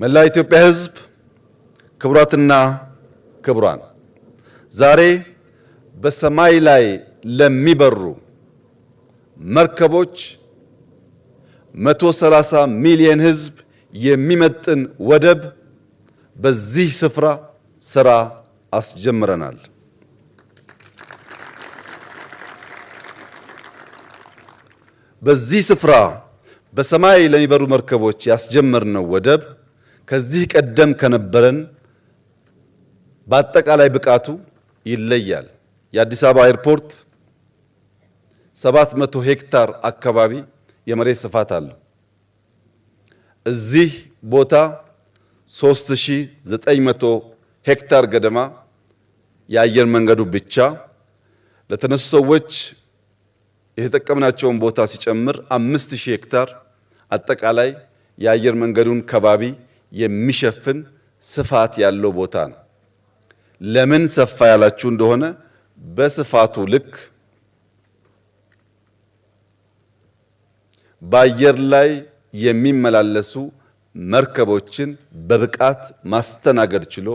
መላው ኢትዮጵያ ሕዝብ ክቡራትና ክቡራን ዛሬ በሰማይ ላይ ለሚበሩ መርከቦች 130 ሚሊዮን ሕዝብ የሚመጥን ወደብ በዚህ ስፍራ ስራ አስጀምረናል። በዚህ ስፍራ በሰማይ ለሚበሩ መርከቦች ያስጀመርነው ወደብ ከዚህ ቀደም ከነበረን በአጠቃላይ ብቃቱ ይለያል። የአዲስ አበባ ኤርፖርት 700 ሄክታር አካባቢ የመሬት ስፋት አለው። እዚህ ቦታ 3900 ሄክታር ገደማ የአየር መንገዱ ብቻ ለተነሱ ሰዎች የተጠቀምናቸውን ቦታ ሲጨምር 5000 ሄክታር አጠቃላይ የአየር መንገዱን ከባቢ የሚሸፍን ስፋት ያለው ቦታ ነው። ለምን ሰፋ ያላችሁ እንደሆነ በስፋቱ ልክ በአየር ላይ የሚመላለሱ መርከቦችን በብቃት ማስተናገድ ችሎ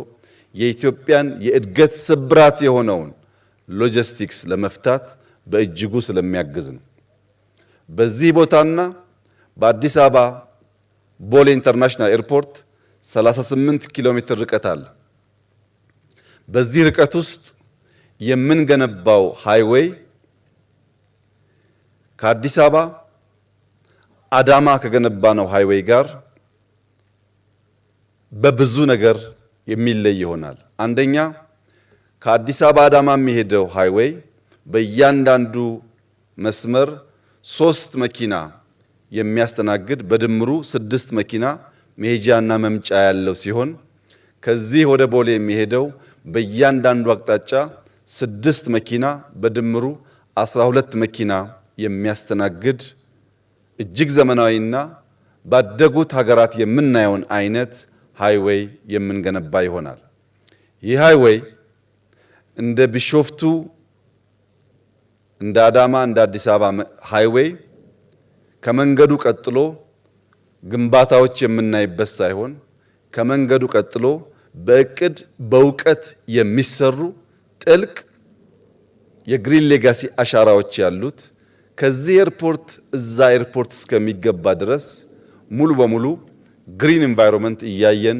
የኢትዮጵያን የእድገት ስብራት የሆነውን ሎጂስቲክስ ለመፍታት በእጅጉ ስለሚያግዝ ነው። በዚህ ቦታና በአዲስ አበባ ቦሌ ኢንተርናሽናል ኤርፖርት 38 ኪሎ ሜትር ርቀት አለ። በዚህ ርቀት ውስጥ የምንገነባው ሃይዌይ ከአዲስ አበባ አዳማ ከገነባነው ሃይዌይ ጋር በብዙ ነገር የሚለይ ይሆናል። አንደኛ ከአዲስ አበባ አዳማ የሚሄደው ሃይዌይ በእያንዳንዱ መስመር 3 መኪና የሚያስተናግድ በድምሩ 6 መኪና መሄጃና መምጫ ያለው ሲሆን ከዚህ ወደ ቦሌ የሚሄደው በእያንዳንዱ አቅጣጫ 6 መኪና በድምሩ 12 መኪና የሚያስተናግድ እጅግ ዘመናዊና ባደጉት ሀገራት የምናየውን አይነት ሃይዌይ የምንገነባ ይሆናል። ይህ ሃይዌይ እንደ ቢሾፍቱ፣ እንደ አዳማ፣ እንደ አዲስ አበባ ሃይዌይ ከመንገዱ ቀጥሎ ግንባታዎች የምናይበት ሳይሆን ከመንገዱ ቀጥሎ በእቅድ በእውቀት የሚሰሩ ጥልቅ የግሪን ሌጋሲ አሻራዎች ያሉት ከዚህ ኤርፖርት እዛ ኤርፖርት እስከሚገባ ድረስ ሙሉ በሙሉ ግሪን ኢንቫይሮንመንት እያየን